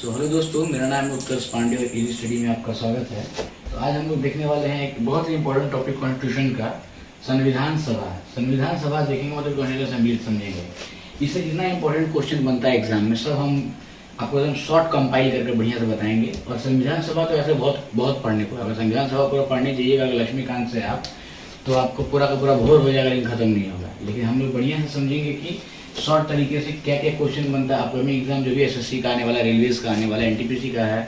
Hello दोस्तों, मेरा नाम है उत्कर्ष पांडे और इजी स्टडी में आपका स्वागत है। तो आज हम लोग देखने वाले हैं एक बहुत ही इंपॉर्टेंट टॉपिक कॉन्स्टिट्यूशन का, संविधान सभा। संविधान सभा देखेंगे मतलब कॉन्स्टिट्यूशन असेंबली समझेंगे। इससे कितना इंपॉर्टेंट क्वेश्चन बनता है एग्जाम में, सब हम आपको एकदम शॉर्ट कंपाइल करके बढ़िया से बताएंगे। और संविधान सभा तो ऐसे बहुत बहुत पढ़ने को, अगर संविधान सभा पूरा पढ़ने जाइएगा अगर लक्ष्मीकांत से आप, तो आपको पूरा का पूरा भोर हो जाएगा लेकिन खत्म नहीं होगा। लेकिन हम लोग बढ़िया से समझेंगे कि शॉर्ट तरीके से क्या क्या क्वेश्चन बनता है। अपकमिंग एग्जाम जो भी एसएससी का आने वाला, रेलवेज का आने वाला, एनटीपीसी का है,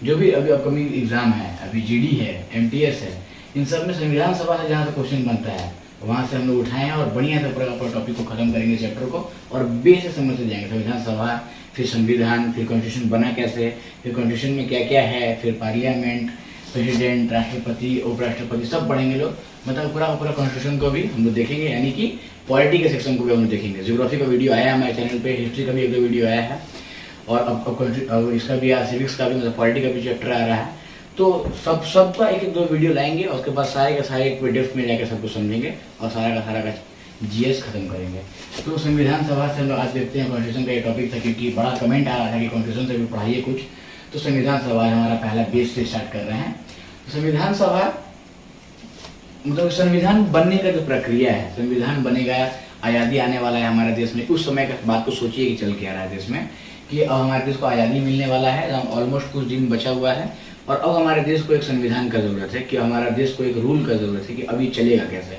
जो भी अभी अपकमिंग एग्जाम है, अभी जीडी है, एमटीएस है, इन सब में संविधान सभा से जहाँ से क्वेश्चन बनता है वहाँ से हम लोग उठाए हैं और बढ़िया से पूरा टॉपिक को खत्म करेंगे, चैप्टर को, और बेस से समझ से जाएंगे। संविधान सभा, फिर संविधान, फिर कॉन्स्टिट्यूशन बना कैसे, फिर कॉन्स्टिट्यूशन में क्या क्या है, फिर पार्लियामेंट, प्रेसिडेंट, राष्ट्रपति, उपराष्ट्रपति, सब पढ़ेंगे लोग। मतलब पूरा कॉन्स्टिट्यूशन को भी हम लोग देखेंगे, यानी कि पॉलिटी के सेक्शन को भी हम लोग देखेंगे। ज्योग्राफी का वीडियो आया है हमारे चैनल पे, हिस्ट्री का भी एक दो वीडियो आया है, और अब इसका भी सिविक्स का भी, मतलब पॉलिटी का भी चैप्टर आ रहा है। तो सबका एक एक दो वीडियो लाएंगे और उसके बाद सारे का सारे एक डेप्थ में जाकर सब कुछ समझेंगे और सारा का जीएस खत्म करेंगे। तो संविधान सभा से हम लोग आज देखते हैं। कॉन्स्टिट्यूशन का ये टॉपिक था क्योंकि बड़ा कमेंट आ रहा था कि कॉन्स्टिट्यूशन से भी पढ़ाइए कुछ, तो संविधान सभा हमारा पहला बेस से स्टार्ट कर रहे हैं। संविधान सभा मतलब संविधान बनने का जो प्रक्रिया है, संविधान बनेगा, आज़ादी आने वाला है हमारे देश में। उस समय का बात को सोचिए कि चल क्या रहा है देश में, कि अब हमारे देश को आज़ादी मिलने वाला है, ऑलमोस्ट कुछ दिन बचा हुआ है, और अब हमारे देश को एक संविधान का जरूरत है, कि हमारा देश को एक रूल का जरूरत है कि अभी चलेगा कैसे।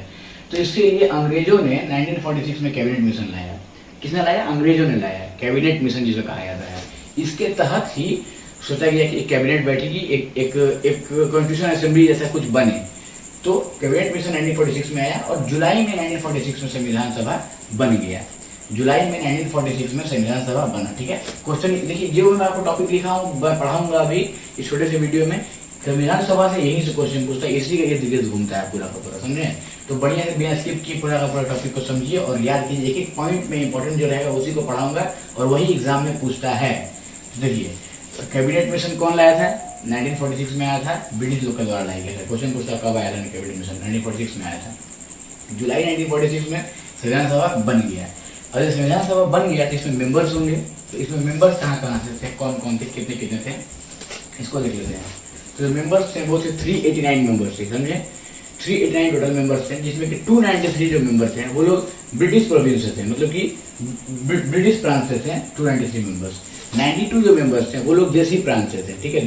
तो इसके लिए अंग्रेजों ने 1946 में कैबिनेट मिशन लाया। किसने लाया? अंग्रेजों ने लाया, कैबिनेट मिशन जिसे कहा जाता है। इसके तहत ही सोचा गया कि एक कैबिनेट बैठेगी, एक कॉन्स्टिट्यूशन असेंबली जैसा कुछ बने। तो कैबिनेट मिशन 1946 में आया और जुलाई में 1946 में संविधान सभा बन गया। जुलाई में 1946 में संविधान सभा बना। ठीक है, क्वेश्चन देखिए, जो मैं आपको टॉपिक लिखा हूँ पढ़ाऊंगा अभी इस छोटे से वीडियो में, संविधान सभा से यही से क्वेश्चन पूछता है, इसी का इर्द गिर्द घूमता है पूरा का पूरा, समझे? तो बढ़िया से बिना स्किप किए पूरा का पूरा टॉपिक को समझिए और याद कीजिए। एक एक पॉइंट में इंपॉर्टेंट जो रहेगा उसी को पढ़ाऊंगा और वही एग्जाम में पूछता है। देखिए, कैबिनेट मिशन कौन लाया था? 1946 में आया था, ब्रिटिश लोग के द्वारा लाया गया था। क्वेश्चन पूछता कब आया था कैबिनेट मिशन? 1946 में आया था। जुलाई 1946 में संविधान सभा बन गया। और जब संविधान सभा बन गया तो इसमें मेंबर्स होंगे। तो इसमें मेंबर्स कहाँ से थे, कौन कौन थे, कितने कितने थे, इसको देख लेते हैं। तो मेंबर्स थे वो थे 389 मेंबर्स थे, समझे? 389 टोटल मेंबर्स थे, जिसमें कि 293 जो मेंबर थे वो लोग ब्रिटिश प्रोविंस से थे, मतलब कि ब्रिटिश प्रांत से थे 293 मेंबर्स। 92 जो मेंबर्स थे वो लोग देसी प्रांत से थे। ठीक है,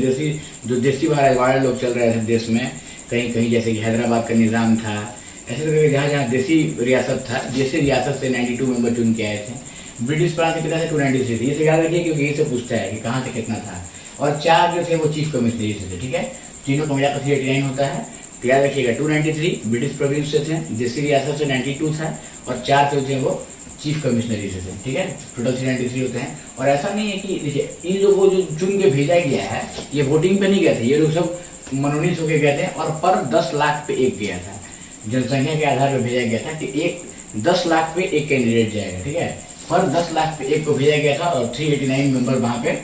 देसी वाले लोग चल रहे थे देश में, कहीं कहीं जैसे कि हैदराबाद का निज़ाम था, ऐसे करके जहाँ जहाँ देसी रियासत था, देसी रियासत से 92 मेंबर चुन के आए थे। ब्रिटिश प्रांत के कितना थे? 293 थे। ये से याद रखिए क्योंकि ये से पूछता है कि कहाँ से कितना था। और 4 जो थे वो चीफ कमिश्नरी से थे। ठीक है, तीनों को मिलाकर 389 होता है। तो याद रखिएगा 293 ब्रिटिश प्रोविंस से थे, देसी रियासत से 92 था, और 4 जो थे वो चीफ कमिश्नरी से थे। ठीक है, टोटल 393 होते हैं। और ऐसा नहीं है कि देखिए, इन लोगों को जो चुन के भेजा गया है ये वोटिंग पे नहीं गए थे, ये लोग सब मनोनीत होकर गए थे, और पर 10 लाख पे एक गया था। जनसंख्या के आधार पर भेजा गया था कि 10 लाख पे एक कैंडिडेट जाएगा। ठीक है, पर 10 लाख पे एक को भेजा गया था और 389 मेंबर वहाँ पे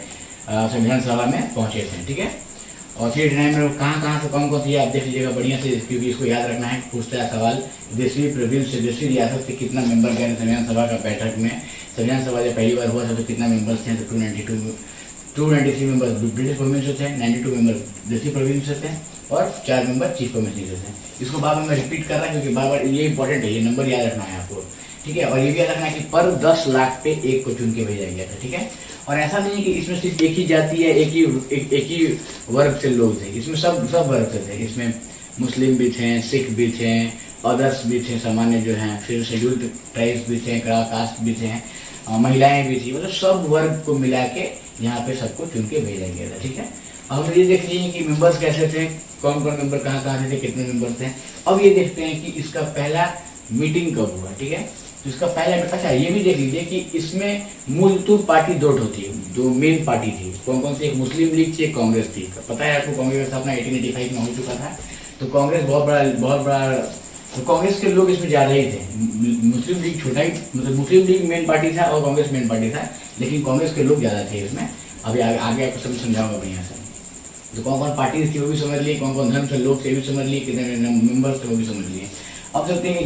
संविधान सभा में पहुंचे थे। ठीक है, और 389 में कहाँ से कौन थी आप देख लीजिएगा बढ़िया से, क्योंकि इसको याद रखना है, पूछता है सवाल। देशी प्रोविंस से, देशी रियासत से कितना मेंबर गए संविधान सभा का बैठक में? संविधान सभा जब पहली बार हुआ था तो कितना मेंबर्स थे? तो 293 मेंबर ब्रिटिश प्रोविंस से थे, 92 मेंबर देसी प्रोविंस से थे, और 4 मेंबर चीफ कमिश्नरी से थे। इसको बार बार मैं रिपीट कर रहा हूँ क्योंकि बार बार ये इंपॉर्टेंट है, ये नंबर याद रखना है आपको। ठीक है, और ये भी याद रखना है कि पर 10 लाख पे एक को चुन के भेजा गया था। ठीक है, और ऐसा नहीं है कि इसमें सिर्फ एक ही जाति है, एक ही वर्ग से लोग थे, इसमें सब वर्ग से थे। इसमें मुस्लिम भी थे, सिख भी थे, अदर्स भी थे, सामान्य जो हैं, फिर शेड्यूल्ड ट्राइब्स भी थे, कास्ट भी थे, महिलाएं भी थी, मतलब सब वर्ग को मिला के यहाँ पे सबको चुन के भेजा गया था। ठीक है, अब ये देख लीजिए कि मेंबर्स कैसे थे, कौन कौन मेंबर कहाँ थे, कितने मेंबर थे। अब ये देखते हैं कि इसका पहला मीटिंग कब हुआ। ठीक है, तो इसका पहला, अच्छा ये भी देख लीजिए कि इसमें मूलतूर पार्टी दो होती है, दो मेन पार्टी थी। कौन कौन सी? एक मुस्लिम लीग थी, एक कांग्रेस थी। पता है आपको, कांग्रेस का स्थापना 1885 में हो चुका था। तो कांग्रेस बहुत बड़ा, तो कांग्रेस के लोग इसमें ज्यादा ही थे। मुस्लिम लीग छोटा ही, मतलब मुस्लिम लीग मेन पार्टी था और कांग्रेस मेन पार्टी था, लेकिन कांग्रेस के लोग ज्यादा थे इसमें। अभी आगे आपको सब समझाऊंगा बढ़िया से। तो कौन कौन पार्टी थी वो भी समझ लिए, कौन कौन धर्म से लोग थे भी समझ लिए, कितने मेंबर्स थे वो भी समझ लिए। अब चलते हैं कि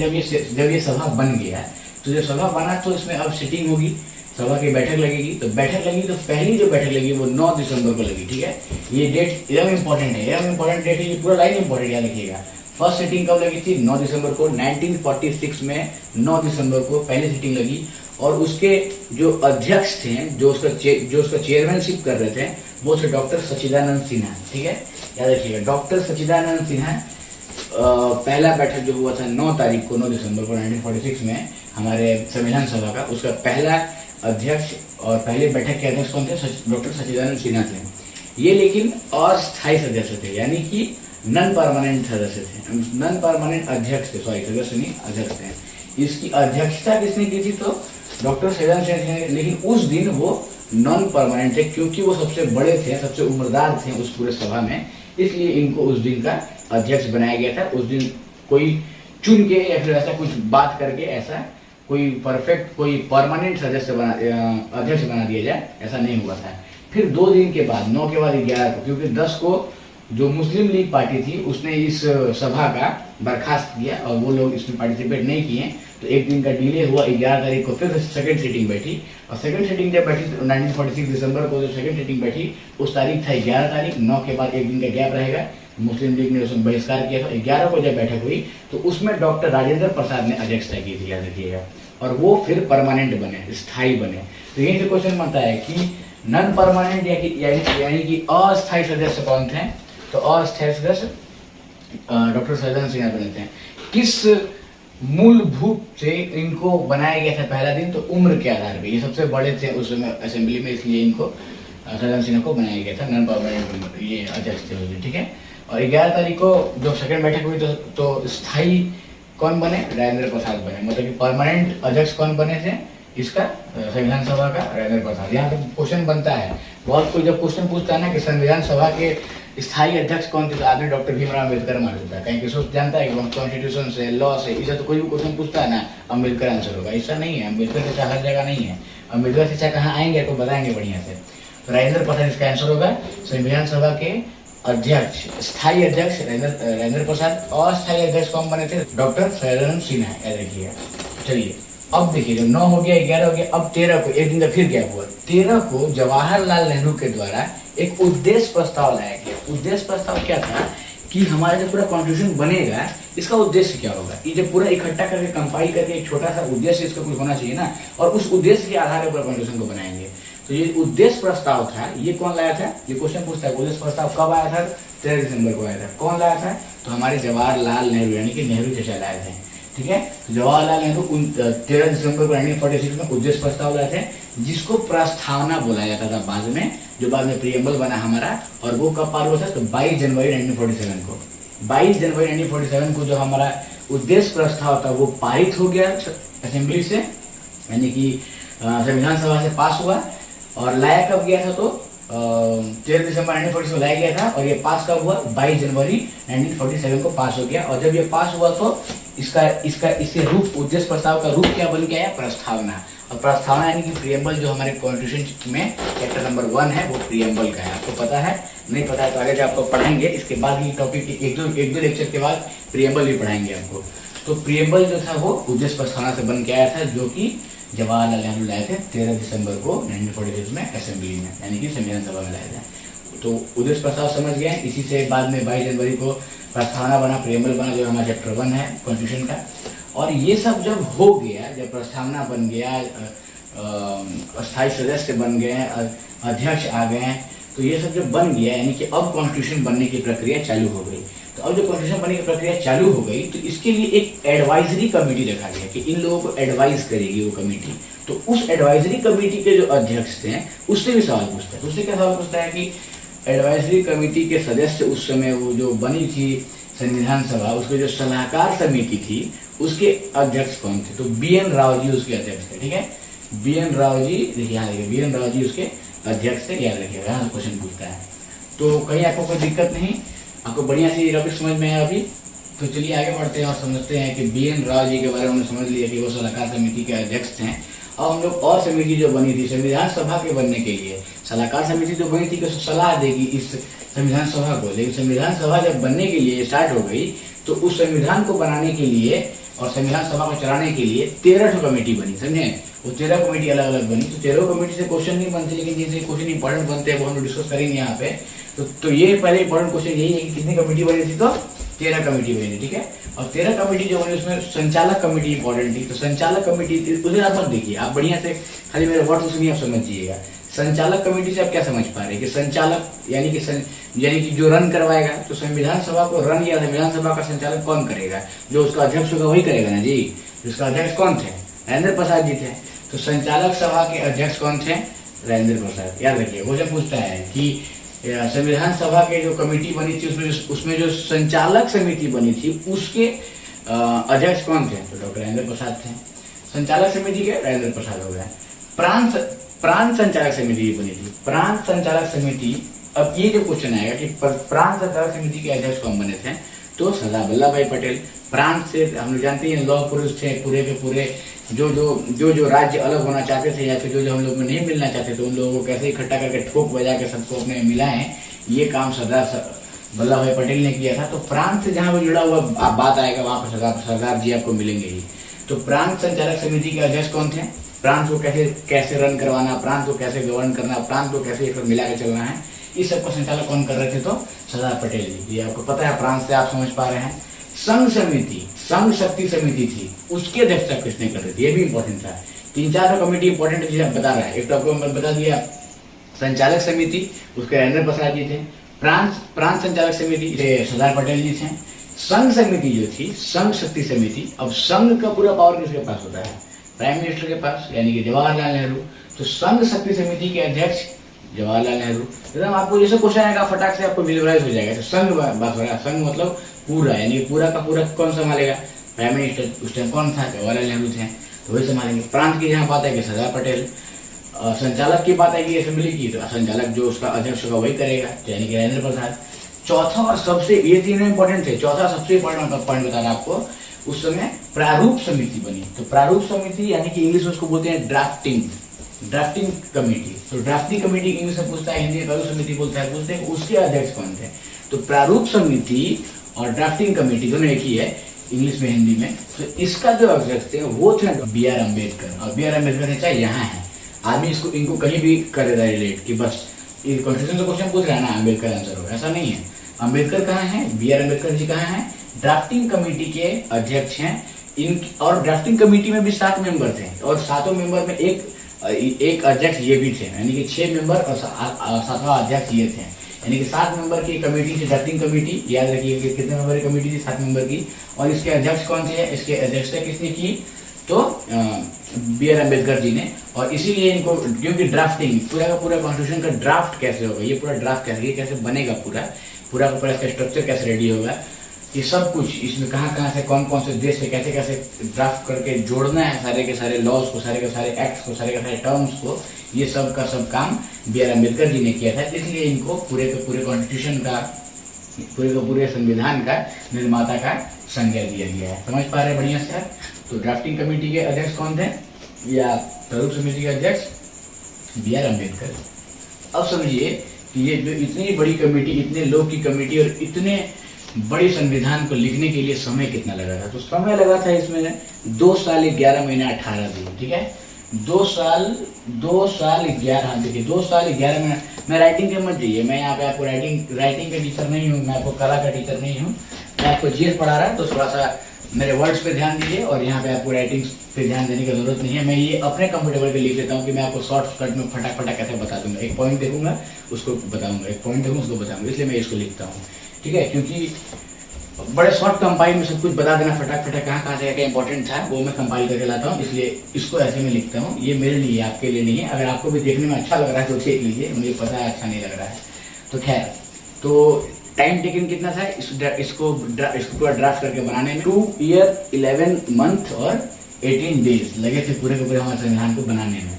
जब ये सभा बन गया, तो जब सभा बना तो इसमें अब सिटिंग होगी, सभा की बैठक लगेगी। तो बैठक लगी तो पहली जो बैठक लगी वो 9 दिसंबर को लगी, ठीक है। ये डेट एकदम इंपॉर्टेंट है, एकदम इंपॉर्टेंट डेट है, ये पूरा लाइन इंपॉर्टेंट याद रखिएगा। फर्स्ट सीटिंग कब लगी थी? 9 दिसंबर को 1946 में 9 दिसंबर को पहली सीटिंग लगी। और उसके जो अध्यक्ष थे, जो उसका चेयरमैनशिप कर रहे थे, वो थे डॉक्टर सच्चिदानंद सिन्हा, ठीक है, याद रखिएगा। डॉक्टर सच्चिदानंद सिन्हा पहला बैठक जो हुआ था 9 तारीख को 9 दिसंबर को 1946 में हमारे संविधान सभा का, उसका पहला अध्यक्ष और पहले बैठक के अध्यक्ष कौन थे? डॉक्टर सच्चिदानंद सिन्हा थे। ये लेकिन अस्थायी सदस्य थे, यानी कि नॉन परमानेंट सदस्य थे, नॉन परमानेंट अध्यक्ष थे, सॉरी सदस्य नहीं अध्यक्ष थे। इसकी अध्यक्षता किसने की थी? तो डॉक्टर सच्चिदानंद सिन्हा ने, लेकिन उस दिन वो नॉन परमानेंट थे क्योंकि वो सबसे बड़े थे, सबसे उम्रदार थे उस पूरे सभा में, इसलिए इनको उस दिन का अध्यक्ष बनाया गया था। उस दिन कोई चुन के या फिर ऐसा कुछ बात करके ऐसा कोई परफेक्ट कोई परमानेंट सदस्य अध्यक्ष बना दिया जाए, ऐसा नहीं हुआ था। फिर 2 दिन के बाद 9 के बाद 11 को, क्योंकि 10 को जो मुस्लिम लीग पार्टी थी उसने इस सभा का बर्खास्त किया और वो लोग इसमें पार्टिसिपेट नहीं किए, तो एक दिन का डिले हुआ। 11 तारीख को फिर सेकंड सीटिंग बैठी, और सेकंड सीटिंग जब बैठी 1946 दिसंबर को जो सेकंड सीटिंग बैठी उस तारीख था 11 तारीख। 9 के बाद एक दिन का गैप रहेगा, मुस्लिम लीग ने उसमें बहिष्कार किया था। 11 को जब बैठक हुई तो उसमें डॉक्टर राजेंद्र प्रसाद ने अध्यक्षता की थी, याद रखिएगा, और वो फिर परमानेंट बने, स्थायी बने। तो यही से क्वेश्चन बनता है कि नॉन परमानेंट यानी कि अस्थायी सदस्य कौन थे? तो अस्थायी सदस्य डॉक्टर सच्चिदानंद सिन्हा बने थे। किस मूलभूत से इनको बनाया गया था पहला दिन? तो उम्र के आधार पे, ये सबसे बड़े थे उस समय असेंबली में, इसलिए इनको सच्चिदानंद सिन्हा को बनाया गया था नॉन परमानेंट ये अध्यक्ष थे, ठीक है। और 11 तारीख को जब सेकंड बैठक हुई तो स्थायी कौन बने? राजेंद्र प्रसाद बने, मतलब कि परमानेंट अध्यक्ष कौन बने थे इसका? संविधान सभा का राजेंद्र प्रसाद। यहाँ पे क्वेश्चन बनता है, बहुत कोई जब क्वेश्चन पूछता है ना कि संविधान सभा के स्थायी अध्यक्ष कौन थे, तो आदमी डॉक्टर भीमराव अम्बेडकर मान लेता है, कहीं कि सोच जानता है कि कॉन्स्टिट्यूशन से, लॉ से, इसे तो कोई भी क्वेश्चन पूछता है ना अम्बेडकर आंसर होगा, ऐसा नहीं है। अम्बेडकर शिक्षा हर जगह नहीं है, अम्बेडकर शिक्षा कहाँ आएंगे तो बताएंगे बढ़िया से। तो राजेंद्र प्रसाद इसका आंसर होगा। संविधान सभा के अध्यक्ष, स्थायी अध्यक्ष राजेंद्र प्रसाद, अस्थायी अध्यक्ष कौन बने थे? डॉक्टर सच्चिदानंद सिन्हा, याद रखिएगा। चलिए अब देखिए, जब 9 हो गया, 11 हो गया, अब 13 को एक दिन का फिर गैप हुआ। 13 को जवाहरलाल नेहरू के द्वारा एक उद्देश्य प्रस्ताव लाया गया। उद्देश्य प्रस्ताव क्या था कि हमारा जो पूरा कॉन्स्टिट्यूशन बनेगा इसका उद्देश्य क्या होगा, ये जब पूरा इकट्ठा करके कंपाइल करके एक छोटा सा उद्देश्य इसका कुछ होना चाहिए ना, और उस उद्देश्य के आधार पर पूरा कॉन्स्टिट्यूशन को बनाएंगे। तो ये उद्देश्य प्रस्ताव था, ये कौन लाया था? ये क्वेश्चन पूछता है, उद्देश्य प्रस्ताव कब आया था? 13 दिसंबर को आया था। कौन लाया था? तो हमारे जवाहरलाल नेहरू, यानी कि नेहरू चाचा लाए थे, ठीक है। तो जवाहरलाल नेहरू 13 दिसंबर को 1946 में उद्देश्य प्रस्ताव लाए थे, जिसको प्रस्तावना बोला जाता था बाद में, जो बाद में प्रियम्बल बना हमारा। और वो कब पार हुआ था? तो 22 जनवरी 1947 को। 22 जनवरी 1947 को जो हमारा उद्देश्य प्रस्ताव था वो पारित हो गया असेंबली से, यानी कि संविधान सभा से पास हुआ। और लाया कब गया था? तो 13 दिसंबर 1947 को लाया गया था, और ये पास कब हुआ? 22 जनवरी 1947 को पास हो गया। और जब ये पास हुआ तो इसके रूप, उद्देश्य प्रस्ताव का रूप क्या बन गया? प्रस्तावना। और प्रस्तावना यानी कि प्रियम्बल, जो हमारे कॉन्स्टिट्यूशन में चैप्टर नंबर 1 है वो प्रियम्बल का है। आपको पता है? नहीं पता है तो आगे जब आपको पढ़ाएंगे, इसके बाद ये टॉपिक एक दो लेक्चर के बाद प्रियम्बल भी पढ़ाएंगे आपको। तो प्रियम्बल जो था वो उद्देश्य प्रस्तावना से बन के आया था, जो कि जवाहरलाल नेहरू लाए थे 13 दिसंबर को 1946 में असेंबली में, यानी कि संविधान सभा में लाए थे। तो उद्देश्य प्रस्ताव समझ गए। इसी से बाद में 22 जनवरी को प्रस्तावना बना, प्रियम्बल बना, जो हमारा चैप्टर 1 है कॉन्स्टिट्यूशन का। और ये सब जब हो गया, जब प्रस्तावना बन गया, अस्थायी सदस्य बन गए, अध्यक्ष आ गए, तो ये सब जब बन गया, यानी कि अब कॉन्स्टिट्यूशन बनने की प्रक्रिया चालू हो गई। तो अब जो कॉन्स्टिट्यूशन बनने की प्रक्रिया चालू हो गई, तो इसके लिए एक एडवाइजरी कमेटी रखा गया कि इन लोगों को एडवाइज करेगी वो कमेटी। तो उस एडवाइजरी कमेटी के जो अध्यक्ष थे उससे भी सवाल पूछता है। उससे क्या सवाल पूछता है कि एडवाइजरी कमेटी के सदस्य उस समय वो जो बनी थी संविधान सभा, उसके जो सलाहकार समिति थी उसके अध्यक्ष कौन थे? तो BN राव जी उसके अध्यक्ष थे, ठीक है। BN राव जी, देखिए यहाँ देखिए, BN राव जी उसके अध्यक्ष थे, याद रखिएगा, यहाँ क्वेश्चन पूछता है। तो कहीं आपको कोई दिक्कत नहीं, आपको बढ़िया से टॉपिक समझ में आया अभी। तो चलिए आगे बढ़ते हैं और समझते हैं कि BN राव जी के बारे में हमने समझ लिया कि वो सलाहकार समिति के अध्यक्ष थे। और हम लोग और समिति जो बनी थी संविधान सभा के बनने के लिए, सलाहकार समिति जो बनी थी कि सलाह देगी इस संविधान सभा को, लेकिन संविधान सभा जब बनने के लिए स्टार्ट हो गई तो उस संविधान को बनाने के लिए और संविधान सभा को चलाने के लिए 13 कमेटी बनी, समझे। वो 13 कमेटी अलग अलग बनी। तो 13 कमेटी से क्वेश्चन नहीं बनते, लेकिन जिनसे क्वेश्चन इंपॉर्टेंट बनते हैं वो हम लोग डिस्कस करेंगे यहाँ पे। तो ये पहले इंपॉर्टेंट क्वेश्चन यही है कि कितनी कमेटी बनी थी, तो 13 कमेटी बनी थी, ठीक है। और 13 कमेटी जो बनी उसमें संचालक कमेटी इंपॉर्टेंट थी। तो संचालक कमेटी उसे आप मत देखिए, आप बढ़िया से खाली मेरे वर्ड सुनिए, आप समझिएगा। संचालक कमेटी से आप क्या समझ पा रहे हैं कि संचालक यानी कि जो रन करवाएगा, तो संविधान सभा को रन या संविधान सभा का संचालन कौन करेगा, जो उसका अध्यक्ष होगा वही करेगा ना जी। जिसका अध्यक्ष कौन थे, राजेंद्र प्रसाद जी थे। तो संचालक सभा के अध्यक्ष कौन थे, राजेंद्र प्रसाद। याद रखिए, क्वेश्चन पूछता है कि संविधान सभा के जो कमेटी बनी थी उसमें जो संचालक समिति बनी थी उसके अध्यक्ष कौन थे, तो डॉक्टर राजेंद्र प्रसाद थे। संचालक समिति के राजेंद्र प्रसाद हो गया। प्रांत संचालक समिति बनी थी, प्रांत संचालक समिति। अब ये जो क्वेश्चन आएगा कि प्रांत संचालक समिति के अध्यक्ष कौन बने थे, तो सरदार वल्लभ भाई पटेल। प्रांत से हम लोग जानते हैं लौह पुरुष थे, पूरे के पूरे जो राज्य अलग होना चाहते थे या फिर जो हम लोग में नहीं मिलना चाहते थे, उन लोगों को कैसे इकट्ठा करके ठोक बजा के सबको अपने मिलाएं, ये काम सरदार वल्लभ भाई पटेल ने किया था। तो प्रांत से जहाँ भी जुड़ा हुआ बात आएगा वहां पर सरदार जी आपको मिलेंगे ही। तो प्रांत संचालक समिति के अध्यक्ष कौन थे, प्रांत को कैसे रन करवाना, प्रांत को कैसे गवर्न करना, प्रांत को कैसे एक मिला के चलना है, इस सबको संचालक कौन कर रहे थे, तो सरदार पटेल जी। ये आपको पता है, प्रांत से आप समझ पा रहे हैं। संघ समिति, संघ शक्ति समिति थी, उसकी अध्यक्षता किसने कर रही थी, ये भी इंपॉर्टेंट था। 3-4 कमेटी इंपॉर्टेंट चीज बता रहा है। एक तो आपको मैं बता दिया संचालक समिति, उसके राजेंद्र प्रसाद जी थे। प्रांत संचालक समिति सरदार पटेल जी थे। संघ समिति जो थी, संघ शक्ति समिति। अब संघ का पूरा पावर किसके पास होता है, प्राइम मिनिस्टर के पास, यानी कि जवाहरलाल नेहरू। तो संघ शक्ति समिति के अध्यक्ष जवाहरलाल नेहरू। एकदम आपको जैसे क्वेश्चन आएगा फटाक से आपको विजुअलाइज हो जाएगा। तो संघ बात हो रहा है, संघ मतलब पूरा, यानी पूरा का पूरा कौन संभालेगा, प्राइम मिनिस्टर। उस टाइम कौन था, जवाहरलाल नेहरू थे, तो वही संभालेंगे। प्रांत की जहाँ बात है कि सरदार पटेल। संचालक की बात है कि असेंबली की, तो संचालक जो उसका अध्यक्ष होगा वही करेगा, यानी कि राजेंद्र प्रसाद। चौथा और सबसे, ये तीनों इंपॉर्टेंट थे। चौथा सबसे इंपॉर्टेंट पॉइंट बता रहा आपको, उस समय प्रारूप समिति बनी। तो प्रारूप समिति यानी कि इंग्लिश में उसको बोलते हैं ड्राफ्टिंग कमेटी। तो ड्राफ्टिंग कमेटी इंग्लिश में पूछता है, हिंदी में प्रारूप समिति बोलता है, पूछते हैं उसके अध्यक्ष कौन थे। तो प्रारूप समिति और ड्राफ्टिंग कमेटी दोनों एक ही है, इंग्लिश में हिंदी में। तो इसका जो अध्यक्ष थे वो थे B.R. अम्बेडकर। और B.R. अम्बेडकर चाहे यहाँ है, आदमी इनको कहीं भी कर देता है रिलेट कि बस ये कॉन्स्टिट्यूशन से क्वेश्चन पूछ रहा है ना, अम्बेडकर आंसर होगा, ऐसा नहीं है। अम्बेडकर कहाँ है, B.R. अम्बेडकर जी कहाँ है, ड्राफ्टिंग कमेटी के अध्यक्ष हैं। और ड्राफ्टिंग कमेटी में भी 7 मेंबर थे, और 7 मेंबर में एक अध्यक्ष ये भी थे, यानी कि 6 मेंबर और 7वां अध्यक्ष ये थे, यानी कि 7 मेंबर की कमेटी थी ड्राफ्टिंग कमेटी। याद रखिए कि कितने मेंबर की कमेटी थी, 7 मेंबर की। और इसके अध्यक्ष कौन थे, इसके अध्यक्षता किसने की, तो B.R. अम्बेडकर जी ने। और इसीलिए इनको, क्योंकि ड्राफ्टिंग पूरा का पूरा कॉन्स्टिट्यूशन का ड्राफ्ट कैसे होगा, ये पूरा ड्राफ्ट कैसे बनेगा, पूरा का पूरा इसका स्ट्रक्चर कैसे रेडी होगा, ये सब कुछ इसमें कहाँ से कौन से देश से कैसे ड्राफ्ट करके जोड़ना है, सारे के सारे लॉज को, सारे के सारे एक्ट्स को, सारे के सारे टर्म्स को, ये सब का सब काम B.R. अम्बेडकर जी ने किया था। इसलिए इनको पूरे के पूरे कॉन्स्टिट्यूशन का, पूरे संविधान का निर्माता का संज्ञा दिया गया है। समझ पा रहे हैं बढ़िया से। तो ड्राफ्टिंग कमेटी के अध्यक्ष कौन थे, या प्रारूप समिति के अध्यक्ष B.R. अम्बेडकर। अब समझिए कि ये जो इतनी बड़ी कमेटी, इतने लोग की कमेटी और इतने बड़े संविधान को लिखने के लिए समय कितना लगा था, तो समय लगा था इसमें 2 साल 11 महीने 18 दिन, ठीक है। 2 साल 11, देखिए 2 साल 11 महीने। मैं राइटिंग के मत जाइए, मैं यहाँ पे आपको राइटिंग के टीचर नहीं हूँ, मैं आपको कला का टीचर नहीं हूँ, मैं आपको GS पढ़ा रहा है, तो थोड़ा सा मेरे वर्ड्स पे ध्यान दीजिए। और यहाँ पे आपको राइटिंग पे ध्यान देने की जरूरत नहीं है, मैं ये अपने कंफर्टेबल पे लिख लेता हूँ कि मैं आपको शॉर्टकट में फटाक कैसे बता दूंगा। एक पॉइंट देखूंगा उसको बताऊंगा, एक पॉइंट देखूंगा उसको बताऊंगा, इसलिए मैं इसको लिखता हूँ, ठीक है। क्योंकि बड़े शॉर्ट कंपाइल में सब कुछ बता देना फटाक कहाँ से क्या इंपॉर्टेंट था, वो मैं कंपाइल करके लाता हूँ, इसलिए इसको ऐसे में लिखता हूँ। ये मेरे लिए, आपके लिए नहीं है। अगर आपको भी देखने में अच्छा लग रहा है तो देख लीजिए, मुझे पता है अच्छा नहीं लग रहा है। तो खैर, तो टाइम टेकन कितना था इसको पूरा ड्राफ्ट करके बनाने में, 2 ईयर 11 मंथ और 18 डेज लगे थे पूरे के पूरे हमारे संविधान को बनाने में।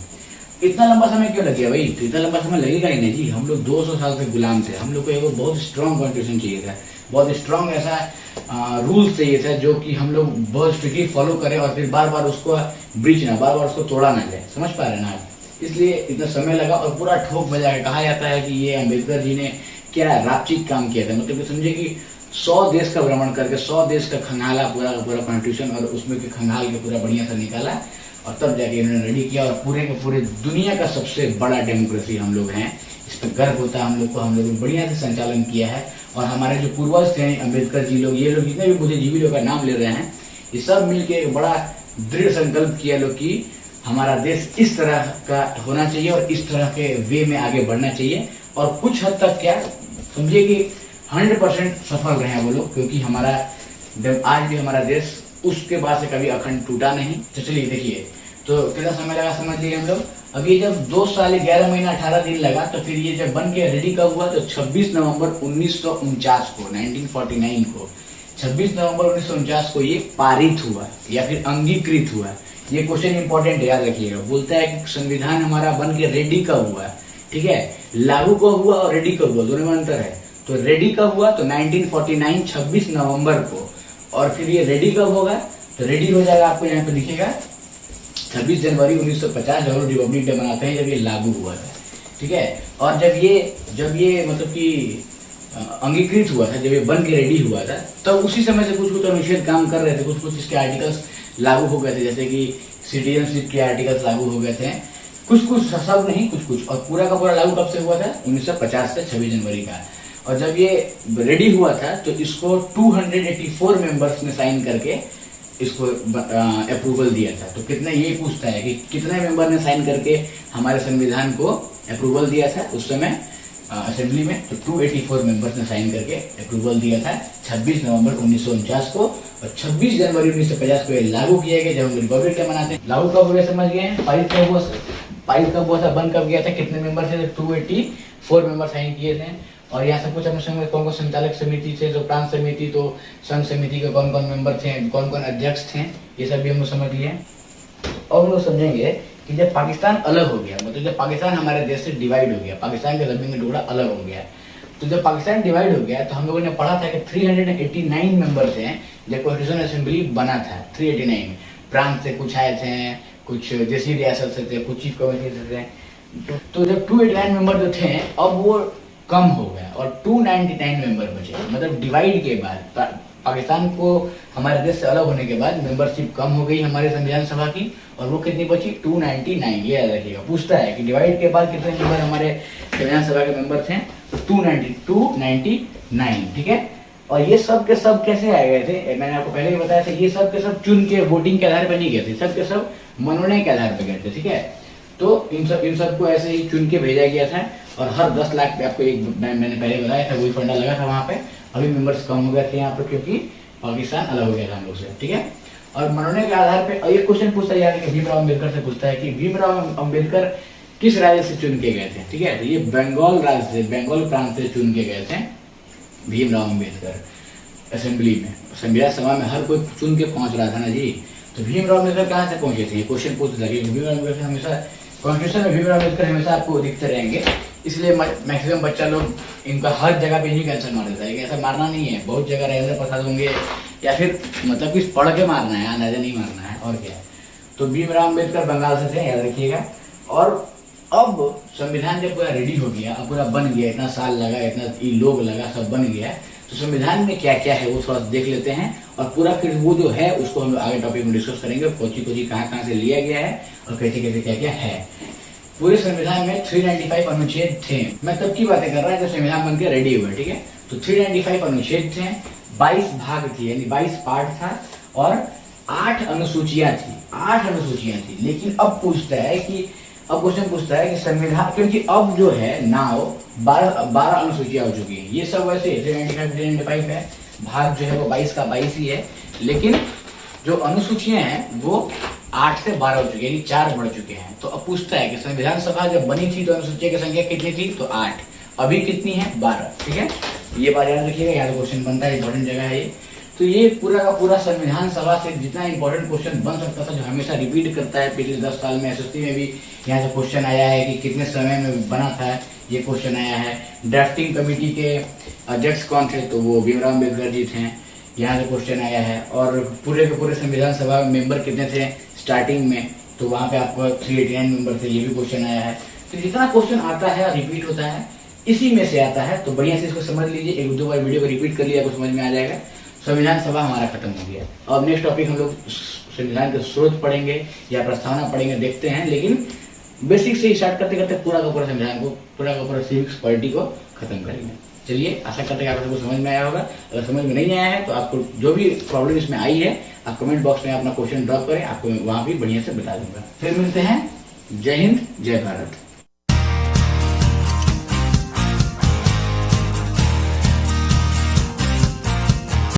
इतना लंबा समय क्यों लग गया भाई, तो इतना लंबा समय लगेगा ही नहीं जी। हम लोग 200 साल से गुलाम थे, हम लोग को एक बहुत स्ट्रॉन्ग कॉन्स्टिट्यूशन चाहिए था, बहुत स्ट्रॉन्ग ऐसा रूल्स चाहिए था जो कि हम लोग बहुत स्ट्रिक्टली फॉलो करें और फिर बार बार उसको ब्रीच ना, बार बार उसको तोड़ा ना जाए। समझ पा रहे ना आप, इसलिए इतना समय लगा और पूरा ठोक बजा के कहा जाता है कि ये अम्बेडकर जी ने क्या रापचिक काम किया था, मतलब कि समझे कि 100 देश का भ्रमण करके 100 देश का खंगाला पूरा का पूरा कॉन्स्टिट्यूशन, और उसमें के खंगाल के पूरा बढ़िया सा निकाला, और तब जाके इन्होंने रेडी किया। और पूरे के पूरे दुनिया का सबसे बड़ा डेमोक्रेसी हम लोग हैं, इस पर गर्व होता है हम लोग को। हम लोग ने बढ़िया से संचालन किया है, और हमारे जो पूर्वज थे अम्बेडकर जी लोग, ये लोग जितने भी बुद्धिजीवी लोग का नाम ले रहे हैं, ये सब मिलके एक बड़ा दृढ़ संकल्प किया लोग कि हमारा देश इस तरह का होना चाहिए और इस तरह के वे में आगे बढ़ना चाहिए। और कुछ हद तक क्या समझिए कि 100% सफल रहे हैं वो लोग, क्योंकि हमारा आज भी हमारा देश उसके बाद से कभी अखंड टूटा नहीं। तो चलिए देखिए, तो कितना समय लगा समझ लीजिए हम लोग। अभी जब 2 साल 11 महीना 18 दिन लगा, तो फिर ये जब बन के रेडी कब हुआ, तो 26 नवंबर 1949 को, 1949 को 26 नवंबर 1949 को ये पारित हुआ या फिर अंगीकृत हुआ। ये क्वेश्चन इंपॉर्टेंट है, याद रखिएगा। बोलता है कि संविधान हमारा बन के रेडी कब हुआ, ठीक है। लागू कब हुआ और रेडी कब हुआ, दोनों में अंतर है। तो रेडी कब हुआ, तो 1949 26 नवंबर को, और फिर ये रेडी कब होगा, तो रेडी हो जाएगा आपको यहाँ पे दिखेगा 26 जनवरी 1950, जब हम रिपब्लिक डे मनाते हैं, जब ये लागू हुआ था, ठीक है। और जब ये मतलब कि अंगीकृत हुआ था, जब ये बन के रेडी हुआ था, तब उसी समय से कुछ अनुच्छेद काम कर रहे थे, कुछ इसके आर्टिकल्स लागू हो गए थे, जैसे कि सिटीजनशिप के आर्टिकल्स लागू हो गए थे, कुछ सब नहीं, कुछ। और पूरा का पूरा लागू कब से हुआ था, 1950 से 26 जनवरी का। और जब ये रेडी हुआ था, तो इसको 284 मेंबर्स ने साइन करके इसको अप्रूवल दिया था। तो कितने, ये पूछता है कि कितने मेंबर ने साइन करके हमारे संविधान को अप्रूवल दिया था उस समय असेंबली में, तो 284 मेंबर्स ने साइन करके अप्रूवल दिया था 26 नवंबर 1949 को। और 26 जनवरी 1950 को ये लागू किया गया, जब हम रिपब्लिक डे मनाते हैं। लागू कब हुआ समझ गए, पारित कब हुआ था, बंद कब गया था, कितने मेंबर थे, 284 मेंबर साइन किए थे। और यहाँ सब कुछ हम समझ कौन कौन संचालक समिति थे, जो प्रांत समिति, तो संघ समिति के कौन कौन मेंबर थे, कौन कौन अध्यक्ष थे, ये सब भी हम लोग समझ लिए। और हम लोग समझेंगे कि जब पाकिस्तान अलग हो गया, मतलब जब पाकिस्तान हमारे देश से डिवाइड हो गया, पाकिस्तान के जमीन का टुकड़ा अलग हो गया, तो जब पाकिस्तान डिवाइड हो गया, तो हम लोगों ने पढ़ा था कि 389 मेंबर्स हैं जब कॉन्स्टिट्यूशन असेंबली बना था। 389 प्रांत से कुछ आए थे, कुछ देशी रियासत से थे, कुछ चीफ कमिटी से थे। तो जब 289 मेंबर जो थे, अब वो कम हो गया और 299 मेंबर बचे। मतलब डिवाइड के बाद, पाकिस्तान को हमारे देश से अलग होने के बाद मेंबरशिप कम हो गई हमारे संविधान सभा की, और वो कितनी बची, 299। ये याद रखिएगा, पूछता है कि डिवाइड के बाद कितने मेंबर हमारे संविधान सभा के मेंबर थे, तो 299, ठीक है। और ये सब के सब कैसे आए गए थे, मैंने आपको पहले ही बताया था, ये सब के सब चुन के वोटिंग के आधार पर नहीं गए थे, सब के सब मनोनयन के आधार पर गए थे, ठीक है। तो इन सब को ऐसे ही चुन के भेजा गया था, और हर 10 लाख पे आपको एक, मैंने पहले बताया था, वही फंडा लगा था वहाँ पे। अभी मेंबर्स कम हो गए थे यहाँ पे, क्योंकि पाकिस्तान अलग हो गया था हम लोग से, ठीक है। और मनोनयन के आधार पे एक क्वेश्चन पूछता है यार, कि भीमराव अम्बेडकर से पूछता है कि भीमराव अम्बेडकर किस राज्य से चुन के गए थे, ठीक है। तो ये बंगाल राज्य से, बंगाल प्रांत से चुन के गए थे भीमराव अम्बेडकर असेंबली में। संविधान सभा में हर कोई चुन के पहुंच रहा था ना जी। तो भीमराव अम्बेडकर कहाँ से पहुंचे थे, ये क्वेश्चन पूछता था। भीमराव अम्बेडकर हमेशा कॉन्स्टिट्यूशन में भीमराव अम्बेडकर हमेशा आपको दिखते रहेंगे, इसलिए मैक्सिमम बच्चा लोग इनका हर जगह पे यही आंसर मार देता है। ऐसा मारना नहीं है, बहुत जगह राजेंद्र प्रसाद होंगे, या फिर मतलब कि पढ़ के मारना है, अंदाजा नहीं मारना है, और क्या है। तो भीमराव अम्बेडकर बंगाल से थे, याद रखिएगा। और अब संविधान जब पूरा रेडी हो गया, अब पूरा बन गया, इतना साल लगा, इतना लोग लगा, सब बन गया, तो संविधान में क्या क्या है वो थोड़ा देख लेते हैं। और पूरा फिर वो जो है उसको हम लोग आगे टॉपिक में डिस्कस करेंगे, कोची कहाँ से लिया गया है और कैसे क्या क्या है। पूरे संविधान में 395 अनुच्छेद थे। मैं तब की बातें कर रहा हूँ जब संविधान बनकर रेडी हुआ, ठीक है। तो 395 अनुच्छेद थे, 22 भाग थी, यानी 22 पार्ट था, और 8 अनुसूचियां थी, 8 अनुसूचियां थी। लेकिन अब पूछता है कि, अब क्वेश्चन पूछता है कि संविधान, क्योंकि अब जो है नाउ 12 अनुसूचियां हो चुकी है। ये सब वैसे 395 है, भाग जो है वो 22 का 22 ही है, लेकिन जो अनुसूचियां हैं वो 8 से 12 हो चुकी है, यानी 4 बढ़ चुके हैं। तो अब पूछता है कि संविधान सभा जब बनी थी तो अनुसूचियों की संख्या कितनी थी, तो 8, अभी कितनी है, 12, ठीक है। ये बात याद रखिएगा, यहाँ क्वेश्चन बनता है, इंपॉर्टेंट जगह है ये। तो ये पूरा का पूरा संविधान सभा से जितना इंपॉर्टेंट क्वेश्चन बन सकता था, जो हमेशा रिपीट करता है, पिछले 10 साल में एसएससी में भी यहाँ से क्वेश्चन आया है कि कितने समय में बना था, ये क्वेश्चन आया है। ड्राफ्टिंग कमेटी के अध्यक्ष कौन थे, तो वो भीमराव अम्बेडकर जी थे, यहाँ से क्वेश्चन आया है। और पूरे के पूरे संविधान सभा मेंबर कितने थे स्टार्टिंग में, तो वहाँ पे आपको 389 मेंबर थे, ये भी क्वेश्चन आया है। तो जितना क्वेश्चन आता है और रिपीट होता है, इसी में से आता है। तो बढ़िया से इसको समझ लीजिए, एक दो बार वीडियो को रिपीट कर लिया आपको समझ में आ जाएगा। संविधान सभा हमारा खत्म हो गया। अब नेक्स्ट टॉपिक हम लोग संविधान के स्रोत पढ़ेंगे या प्रस्तावना पढ़ेंगे, देखते हैं। लेकिन बेसिक से स्टार्ट करते करते पूरा का पूरा संविधान को, पूरा का पूरा सिविक्स पॉलिटी को खत्म करेंगे। चलिए, आशा करते हैं आप सबको समझ में आया होगा। अगर समझ में नहीं आया है तो आपको जो भी प्रॉब्लम इसमें आई है, आप कमेंट बॉक्स में अपना क्वेश्चन ड्रॉप करें, आपको वहां भी बढ़िया से बता दूंगा। फिर मिलते हैं। जय हिंद, जय भारत।